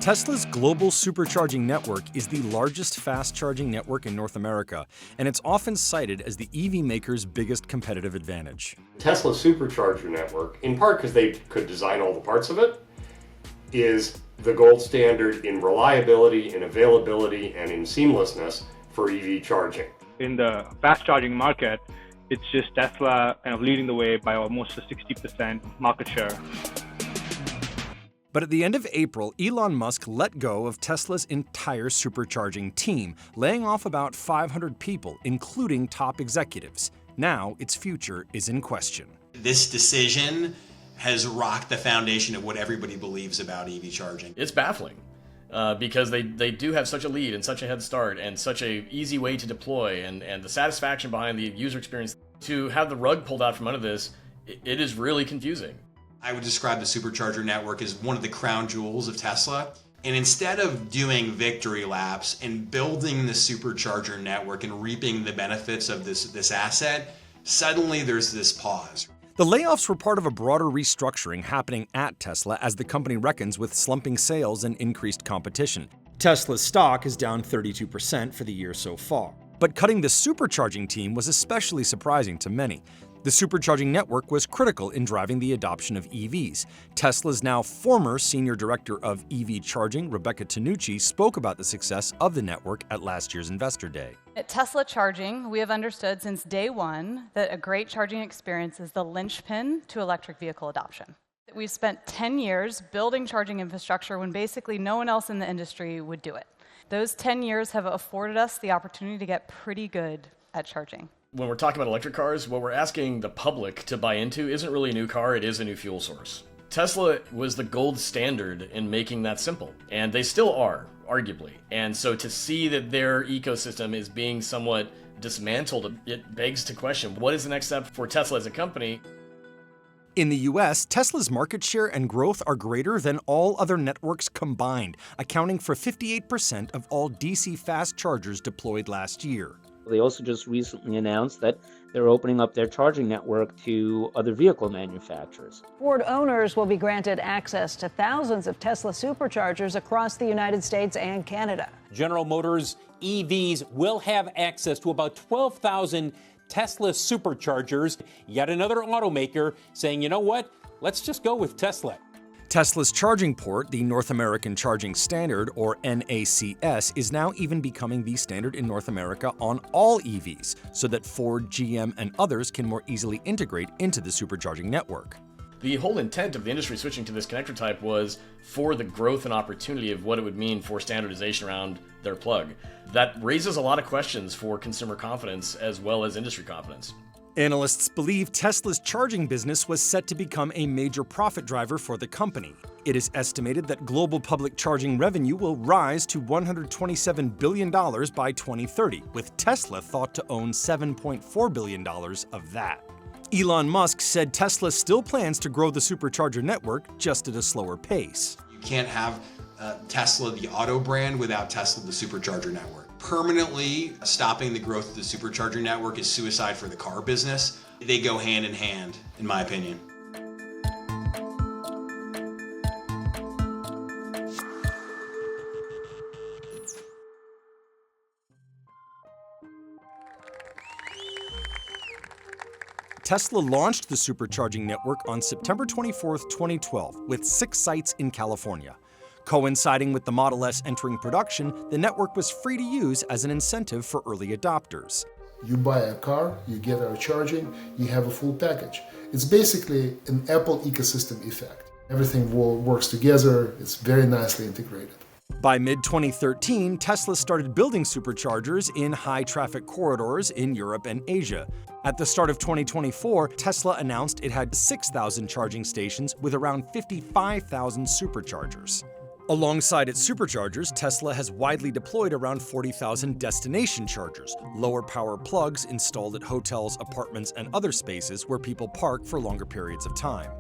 Tesla's global supercharging network is the largest fast-charging network in North America, and it's often cited as the EV maker's biggest competitive advantage. Tesla's Supercharger network, in part because they could design all the parts of it, is the gold standard in reliability, in availability, and in seamlessness for EV charging. In the fast charging market, it's just Tesla kind of leading the way by almost a 60% market share. But at the end of April, Elon Musk let go of Tesla's entire supercharging team, laying off about 500 people, including top executives. Now its future is in question. This decision has rocked the foundation of what everybody believes about EV charging. It's baffling because they do have such a lead and such a head start and such a easy way to deploy and the satisfaction behind the user experience. To have the rug pulled out from under this, it is really confusing. I would describe the Supercharger network as one of the crown jewels of Tesla. And instead of doing victory laps and building the Supercharger network and reaping the benefits of this asset, suddenly there's this pause. The layoffs were part of a broader restructuring happening at Tesla as the company reckons with slumping sales and increased competition. Tesla's stock is down 32% for the year so far. But cutting the supercharging team was especially surprising to many. The supercharging network was critical in driving the adoption of EVs. Tesla's now former senior director of EV charging, Rebecca Tanucci, spoke about the success of the network at last year's Investor Day. At Tesla Charging, we have understood since day one that a great charging experience is the linchpin to electric vehicle adoption. We've spent 10 years building charging infrastructure when basically no one else in the industry would do it. Those 10 years have afforded us the opportunity to get pretty good at charging. When we're talking about electric cars, what we're asking the public to buy into isn't really a new car, it is a new fuel source. Tesla was the gold standard in making that simple, and they still are, arguably. And so to see that their ecosystem is being somewhat dismantled, it begs to question, what is the next step for Tesla as a company? In the US, Tesla's market share and growth are greater than all other networks combined, accounting for 58% of all DC fast chargers deployed last year. They also just recently announced that they're opening up their charging network to other vehicle manufacturers. Ford owners will be granted access to thousands of Tesla Superchargers across the United States and Canada. General Motors EVs will have access to about 12,000 Tesla Superchargers. Yet another automaker saying, you know what, let's just go with Tesla. Tesla's charging port, the North American Charging Standard, or NACS, is now even becoming the standard in North America on all EVs, so that Ford, GM, and others can more easily integrate into the supercharging network. The whole intent of the industry switching to this connector type was for the growth and opportunity of what it would mean for standardization around their plug. That raises a lot of questions for consumer confidence as well as industry confidence. Analysts believe Tesla's charging business was set to become a major profit driver for the company. It is estimated that global public charging revenue will rise to $127 billion by 2030, with Tesla thought to own $7.4 billion of that. Elon Musk said Tesla still plans to grow the supercharger network, just at a slower pace. You can't have Tesla, the auto brand, without Tesla, the Supercharger network. Permanently stopping the growth of the Supercharger network is suicide for the car business. They go hand in hand, in my opinion. Tesla launched the supercharging network on September 24, 2012, with 6 sites in California. Coinciding with the Model S entering production, the network was free to use as an incentive for early adopters. You buy a car, you get our charging, you have a full package. It's basically an Apple ecosystem effect. Everything works together, it's very nicely integrated. By mid-2013, Tesla started building superchargers in high-traffic corridors in Europe and Asia. At the start of 2024, Tesla announced it had 6,000 charging stations with around 55,000 superchargers. Alongside its superchargers, Tesla has widely deployed around 40,000 destination chargers, lower power plugs installed at hotels, apartments, and other spaces where people park for longer periods of time.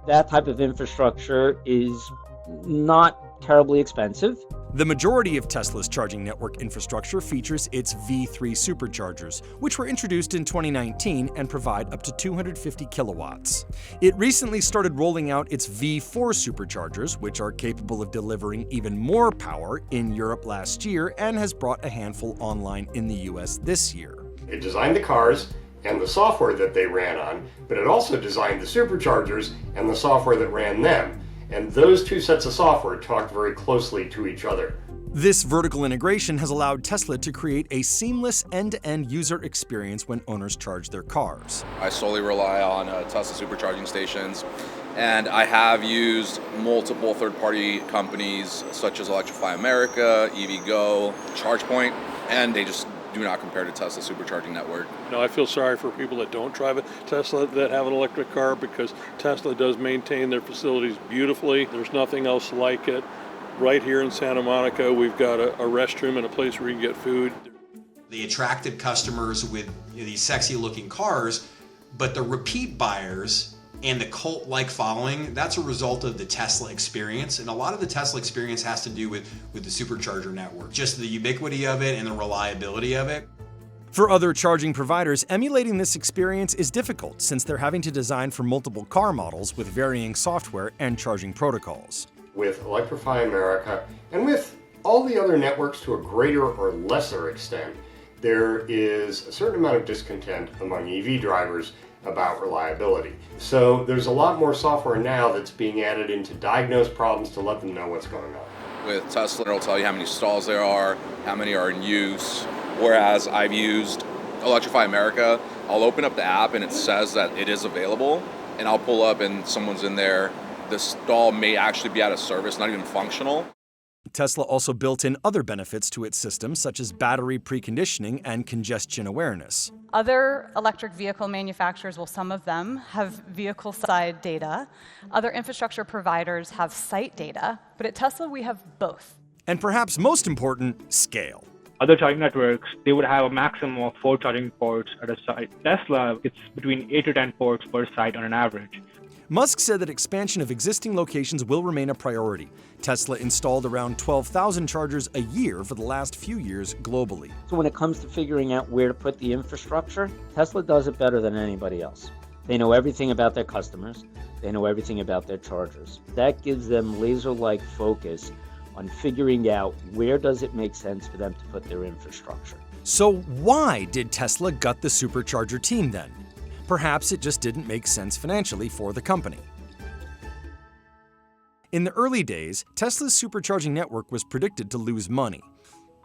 That type of infrastructure is not terribly expensive. The majority of Tesla's charging network infrastructure features its V3 Superchargers, which were introduced in 2019 and provide up to 250 kilowatts. It recently started rolling out its V4 Superchargers, which are capable of delivering even more power, in Europe last year and has brought a handful online in the US this year. It designed the cars and the software that they ran on, but it also designed the superchargers and the software that ran them. And those two sets of software talked very closely to each other. This vertical integration has allowed Tesla to create a seamless end-to-end user experience when owners charge their cars. I solely rely on Tesla supercharging stations, and I have used multiple third-party companies such as Electrify America, EVgo, ChargePoint, and they just do not compare to Tesla supercharging network. No, I feel sorry for people that don't drive a Tesla that have an electric car, because Tesla does maintain their facilities beautifully. There's nothing else like it. Right here in Santa Monica, we've got a restroom and a place where you can get food. They attracted customers with these sexy looking cars, but the repeat buyers and the cult-like following, that's a result of the Tesla experience. And a lot of the Tesla experience has to do with the supercharger network, just the ubiquity of it and the reliability of it. For other charging providers, emulating this experience is difficult since they're having to design for multiple car models with varying software and charging protocols. With Electrify America and with all the other networks to a greater or lesser extent, there is a certain amount of discontent among EV drivers about reliability. So there's a lot more software now that's being added in to diagnose problems to let them know what's going on. With Tesla, it'll tell you how many stalls there are, how many are in use, whereas I've used Electrify America, I'll open up the app and it says that it is available, and I'll pull up and someone's in there. The stall may actually be out of service, not even functional. Tesla also built in other benefits to its system, such as battery preconditioning and congestion awareness. Other electric vehicle manufacturers, well, some of them have vehicle side data. Other infrastructure providers have site data. But at Tesla, we have both. And perhaps most important, scale. Other charging networks, they would have a maximum of 4 charging ports at a site. Tesla, it's between 8 to 10 ports per site on an average. Musk said that expansion of existing locations will remain a priority. Tesla installed around 12,000 chargers a year for the last few years globally. So when it comes to figuring out where to put the infrastructure, Tesla does it better than anybody else. They know everything about their customers. They know everything about their chargers. That gives them laser-like focus on figuring out where does it make sense for them to put their infrastructure. So why did Tesla gut the Supercharger team then? Perhaps it just didn't make sense financially for the company. In the early days, Tesla's supercharging network was predicted to lose money.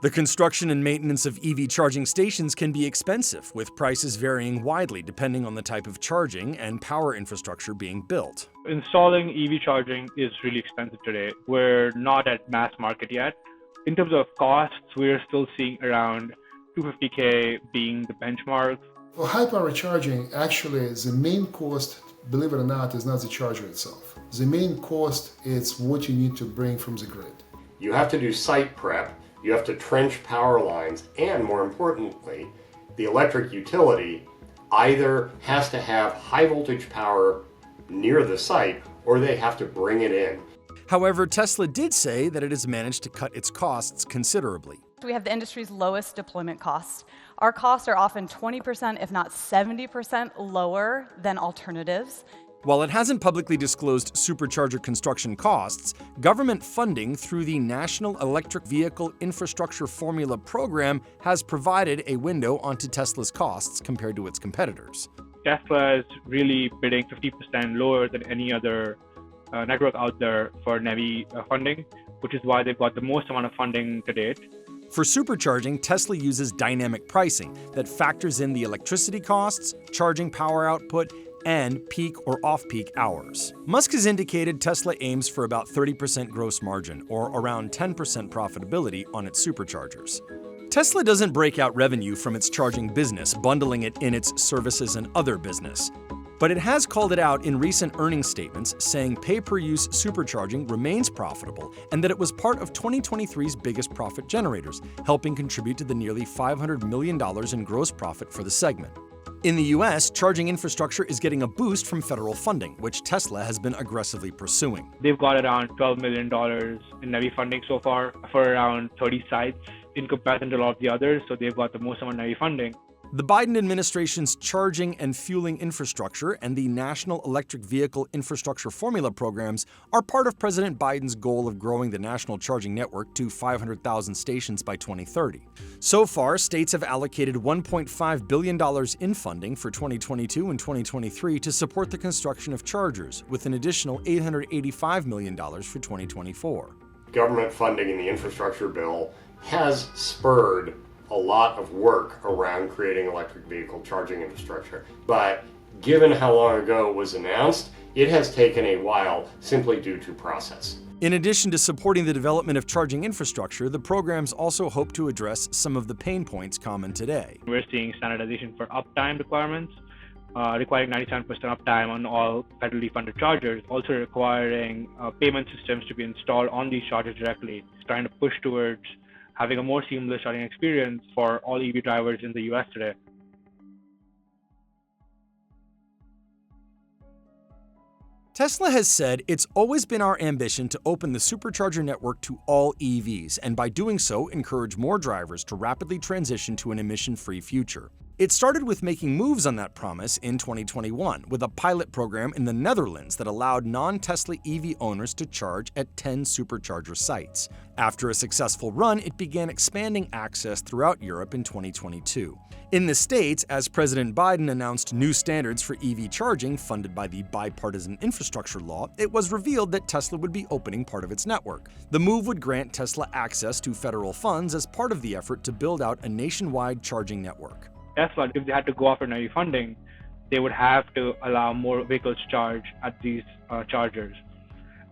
The construction and maintenance of EV charging stations can be expensive, with prices varying widely depending on the type of charging and power infrastructure being built. Installing EV charging is really expensive today. We're not at mass market yet. In terms of costs, we're still seeing around $250K being the benchmark. For high-power charging, actually, the main cost, believe it or not, is not the charger itself. The main cost is what you need to bring from the grid. You have to do site prep, you have to trench power lines, and more importantly, the electric utility either has to have high voltage power near the site or they have to bring it in. However, Tesla did say that it has managed to cut its costs considerably. We have the industry's lowest deployment costs. Our costs are often 20%, if not 70% lower than alternatives. While it hasn't publicly disclosed supercharger construction costs, government funding through the National Electric Vehicle Infrastructure Formula program has provided a window onto Tesla's costs compared to its competitors. Tesla is really bidding 50% lower than any other network out there for NEVI funding, which is why they've got the most amount of funding to date. For supercharging, Tesla uses dynamic pricing that factors in the electricity costs, charging power output, and peak or off-peak hours. Musk has indicated Tesla aims for about 30% gross margin, or around 10% profitability on its superchargers. Tesla doesn't break out revenue from its charging business, bundling it in its services and other business. But it has called it out in recent earnings statements, saying pay-per-use supercharging remains profitable and that it was part of 2023's biggest profit generators, helping contribute to the nearly $500 million in gross profit for the segment. In the US, charging infrastructure is getting a boost from federal funding, which Tesla has been aggressively pursuing. They've got around $12 million in NEVI funding so far for around 30 sites in comparison to a lot of the others, so they've got the most amount of NEVI funding. The Biden administration's charging and fueling infrastructure and the National Electric Vehicle Infrastructure Formula programs are part of President Biden's goal of growing the national charging network to 500,000 stations by 2030. So far, states have allocated $1.5 billion in funding for 2022 and 2023 to support the construction of chargers, with an additional $885 million for 2024. Government funding in the infrastructure bill has spurred a lot of work around creating electric vehicle charging infrastructure. But given how long ago it was announced, it has taken a while simply due to process. In addition to supporting the development of charging infrastructure, the programs also hope to address some of the pain points common today. We're seeing standardization for uptime requirements, requiring 97% uptime on all federally funded chargers, also requiring payment systems to be installed on these chargers directly. It's trying to push towards having a more seamless charging experience for all EV drivers in the US today. Tesla has said it's always been our ambition to open the Supercharger network to all EVs, and by doing so, encourage more drivers to rapidly transition to an emission-free future. It started with making moves on that promise in 2021 with a pilot program in the Netherlands that allowed non-Tesla EV owners to charge at 10 Supercharger sites. After a successful run, it began expanding access throughout Europe in 2022. In the States, as President Biden announced new standards for EV charging funded by the Bipartisan Infrastructure Law, it was revealed that Tesla would be opening part of its network. The move would grant Tesla access to federal funds as part of the effort to build out a nationwide charging network. Tesla, if they had to go after NEVI funding, they would have to allow more vehicles to charge at these chargers.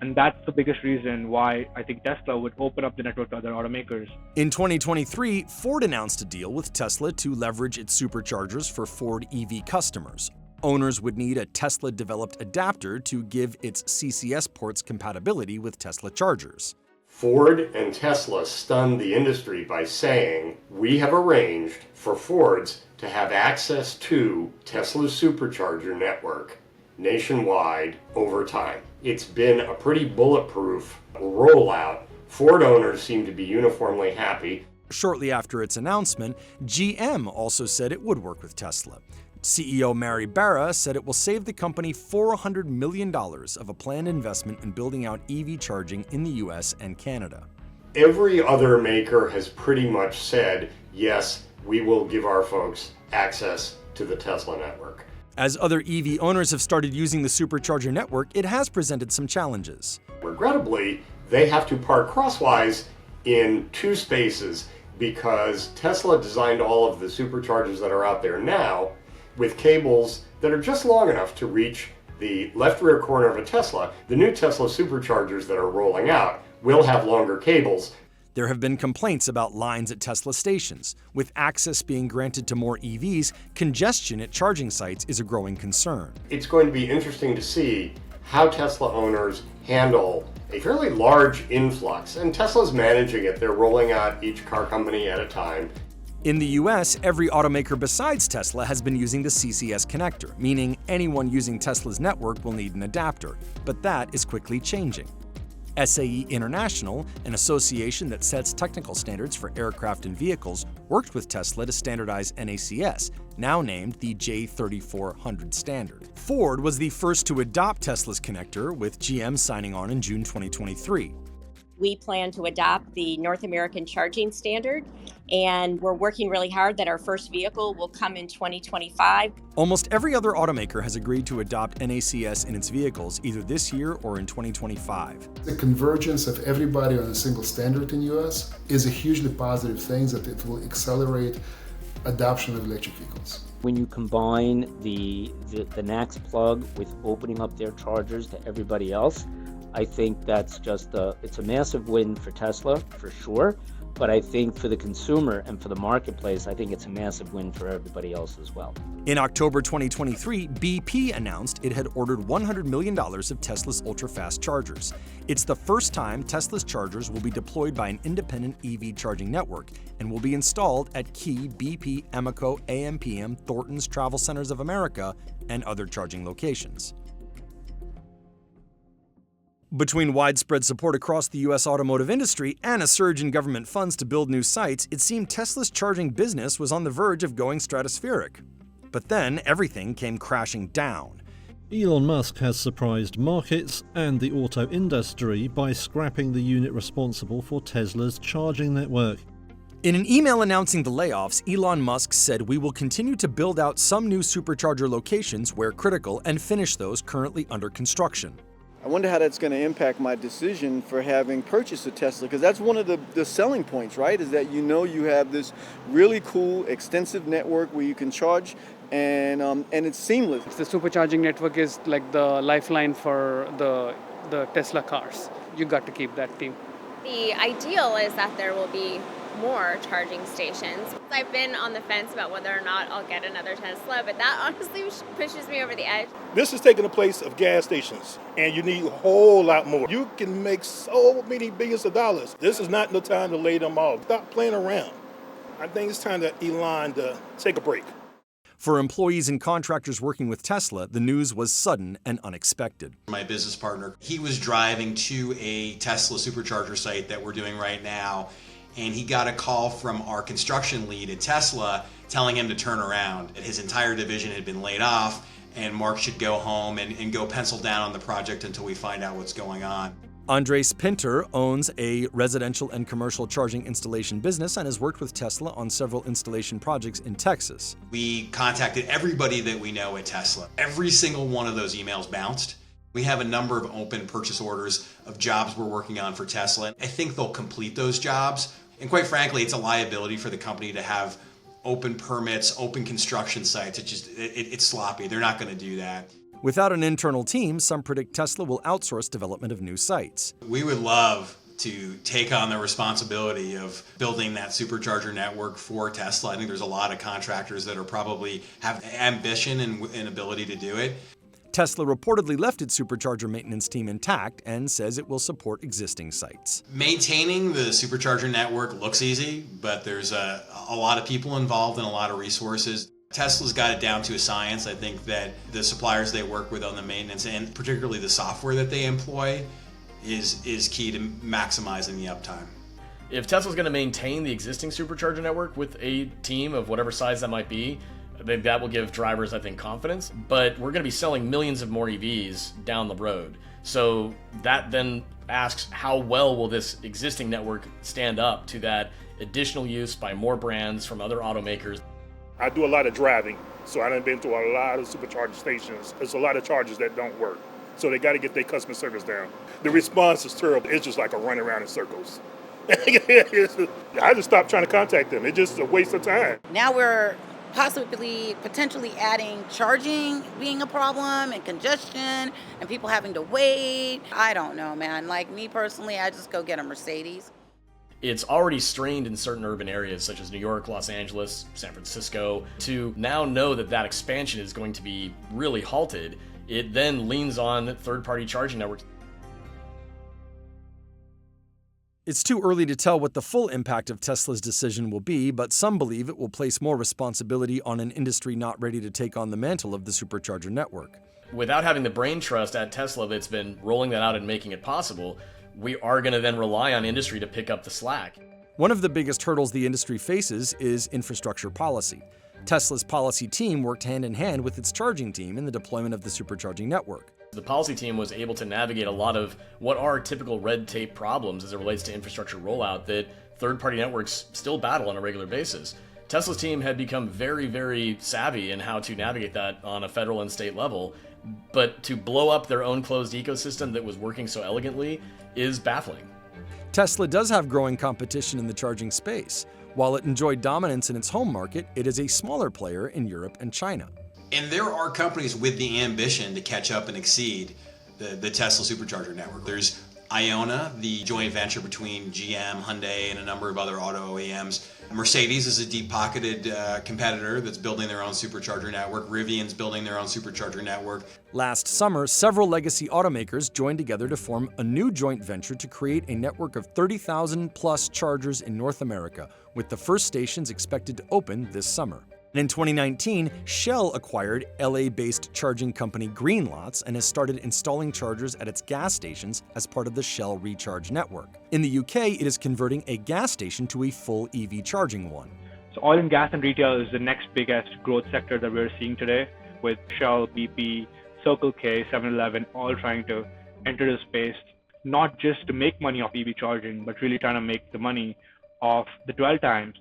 And that's the biggest reason why I think Tesla would open up the network to other automakers. In 2023, Ford announced a deal with Tesla to leverage its superchargers for Ford EV customers. Owners would need a Tesla-developed adapter to give its CCS ports compatibility with Tesla chargers. Ford and Tesla stunned the industry by saying, we have arranged for Fords to have access to Tesla's Supercharger network nationwide over time. It's been a pretty bulletproof rollout. Ford owners seem to be uniformly happy. Shortly after its announcement, GM also said it would work with Tesla. CEO Mary Barra said it will save the company $400 million of a planned investment in building out EV charging in the US and Canada. Every other maker has pretty much said, yes, we will give our folks access to the Tesla network. As other EV owners have started using the Supercharger network, it has presented some challenges. Regrettably, they have to park crosswise in two spaces because Tesla designed all of the superchargers that are out there now with cables that are just long enough to reach the left rear corner of a Tesla. The new Tesla Superchargers that are rolling out will have longer cables. There have been complaints about lines at Tesla stations. With access being granted to more EVs, congestion at charging sites is a growing concern. It's going to be interesting to see how Tesla owners handle a fairly large influx, and Tesla's managing it. They're rolling out each car company at a time. In the US, every automaker besides Tesla has been using the CCS connector, meaning anyone using Tesla's network will need an adapter, but that is quickly changing. SAE International, an association that sets technical standards for aircraft and vehicles, worked with Tesla to standardize NACS, now named the J3400 standard. Ford was the first to adopt Tesla's connector, with GM signing on in June 2023. We plan to adopt the North American charging standard, and we're working really hard that our first vehicle will come in 2025. Almost every other automaker has agreed to adopt NACS in its vehicles either this year or in 2025. The convergence of everybody on a single standard in the US is a hugely positive thing, that it will accelerate adoption of electric vehicles. When you combine the NACS plug with opening up their chargers to everybody else, I think that's just it's a massive win for Tesla, for sure, But I think for the consumer and for the marketplace, I think it's a massive win for everybody else as well. In October 2023, BP announced it had ordered $100 million of Tesla's ultra-fast chargers. It's the first time Tesla's chargers will be deployed by an independent EV charging network and will be installed at key BP, Emeco, AMPM, Thornton's Travel Centers of America, and other charging locations. Between widespread support across the U.S. automotive industry and a surge in government funds to build new sites, it seemed Tesla's charging business was on the verge of going stratospheric. But then everything came crashing down. Elon Musk has surprised markets and the auto industry by scrapping the unit responsible for Tesla's charging network. In an email announcing the layoffs, Elon Musk said, "We will continue to build out some new supercharger locations where critical and finish those currently under construction." I wonder how that's going to impact my decision for having purchased a Tesla, because that's one of the selling points, right? Is that you have this really cool, extensive network where you can charge, and it's seamless. The supercharging network is like the lifeline for the Tesla cars. You got to keep that team. The ideal is that there will be more charging stations. I've been on the fence about whether or not I'll get another Tesla, but that honestly pushes me over the edge. This is taking the place of gas stations, and you need a whole lot more. You can make so many billions of dollars. This is not the time to lay them off. Stop playing around. I think it's time to Elon to take a break. For employees and contractors working with Tesla, the news was sudden and unexpected. My business partner, he was driving to a Tesla Supercharger site that we're doing right now, and he got a call from our construction lead at Tesla telling him to turn around. His entire division had been laid off, and Mark should go home and go pencil down on the project until we find out what's going on. Andres Pinter owns a residential and commercial charging installation business and has worked with Tesla on several installation projects in Texas. We contacted everybody that we know at Tesla. Every single one of those emails bounced. We have a number of open purchase orders of jobs we're working on for Tesla. I think they'll complete those jobs. And quite frankly, it's a liability for the company to have open permits, open construction sites. It's sloppy. They're not going to do that. Without an internal team, some predict Tesla will outsource development of new sites. We would love to take on the responsibility of building that supercharger network for Tesla. I think there's a lot of contractors that are probably have ambition and ability to do it. Tesla reportedly left its supercharger maintenance team intact and says it will support existing sites. Maintaining the supercharger network looks easy, but there's a lot of people involved and a lot of resources. Tesla's got it down to a science. I think that the suppliers they work with on the maintenance and particularly the software that they employ is key to maximizing the uptime. If Tesla's going to maintain the existing supercharger network with a team of whatever size that might be, that will give drivers, I think, confidence. But we're going to be selling millions of more EVs down the road. So that then asks, how well will this existing network stand up to that additional use by more brands from other automakers? I do a lot of driving, so I've been to a lot of supercharger stations. There's a lot of chargers that don't work. So they got to get their customer service down. The response is terrible. It's just like a run around in circles. I just stopped trying to contact them. It's just a waste of time. Now we're potentially adding charging being a problem and congestion and people having to wait. I don't know, man. Like me personally, I just go get a Mercedes. It's already strained in certain urban areas such as New York, Los Angeles, San Francisco. To now know that that expansion is going to be really halted, it then leans on third-party charging networks. It's too early to tell what the full impact of Tesla's decision will be, but some believe it will place more responsibility on an industry not ready to take on the mantle of the supercharger network. Without having the brain trust at Tesla that's been rolling that out and making it possible, we are going to then rely on industry to pick up the slack. One of the biggest hurdles the industry faces is infrastructure policy. Tesla's policy team worked hand in hand with its charging team in the deployment of the supercharging network. The policy team was able to navigate a lot of what are typical red tape problems as it relates to infrastructure rollout that third-party networks still battle on a regular basis. Tesla's team had become very, very savvy in how to navigate that on a federal and state level, but to blow up their own closed ecosystem that was working so elegantly is baffling. Tesla does have growing competition in the charging space. While it enjoyed dominance in its home market, it is a smaller player in Europe and China. And there are companies with the ambition to catch up and exceed the Tesla Supercharger network. There's Iona, the joint venture between GM, Hyundai, and a number of other auto OEMs. Mercedes is a deep-pocketed competitor that's building their own supercharger network. Rivian's building their own supercharger network. Last summer, several legacy automakers joined together to form a new joint venture to create a network of 30,000 plus chargers in North America, with the first stations expected to open this summer. And in 2019, Shell acquired LA-based charging company Greenlots and has started installing chargers at its gas stations as part of the Shell Recharge network. In the UK, it is converting a gas station to a full EV charging one. So oil and gas and retail is the next biggest growth sector that we're seeing today, with Shell, BP, Circle K, 7-Eleven all trying to enter the space, not just to make money off EV charging, but really trying to make the money off the dwell times.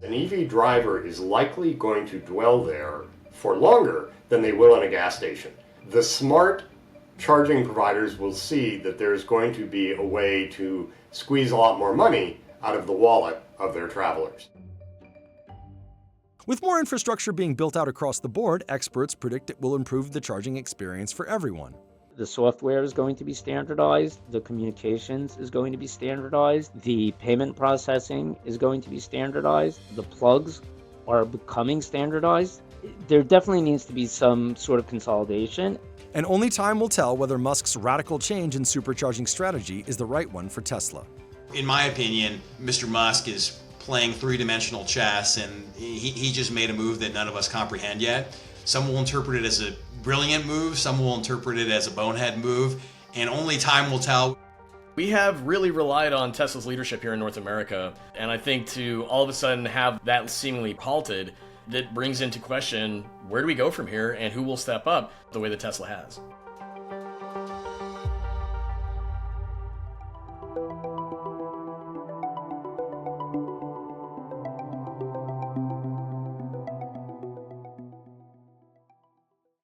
An EV driver is likely going to dwell there for longer than they will in a gas station. The smart charging providers will see that there's going to be a way to squeeze a lot more money out of the wallet of their travelers. With more infrastructure being built out across the board, experts predict it will improve the charging experience for everyone. The software is going to be standardized, the communications is going to be standardized, the payment processing is going to be standardized, the plugs are becoming standardized. There definitely needs to be some sort of consolidation. And only time will tell whether Musk's radical change in supercharging strategy is the right one for Tesla. In my opinion, Mr. Musk is playing three-dimensional chess, and he just made a move that none of us comprehend yet. Some will interpret it as a brilliant move, some will interpret it as a bonehead move, and only time will tell. We have really relied on Tesla's leadership here in North America, and I think to all of a sudden have that seemingly halted, that brings into question where do we go from here and who will step up the way that Tesla has.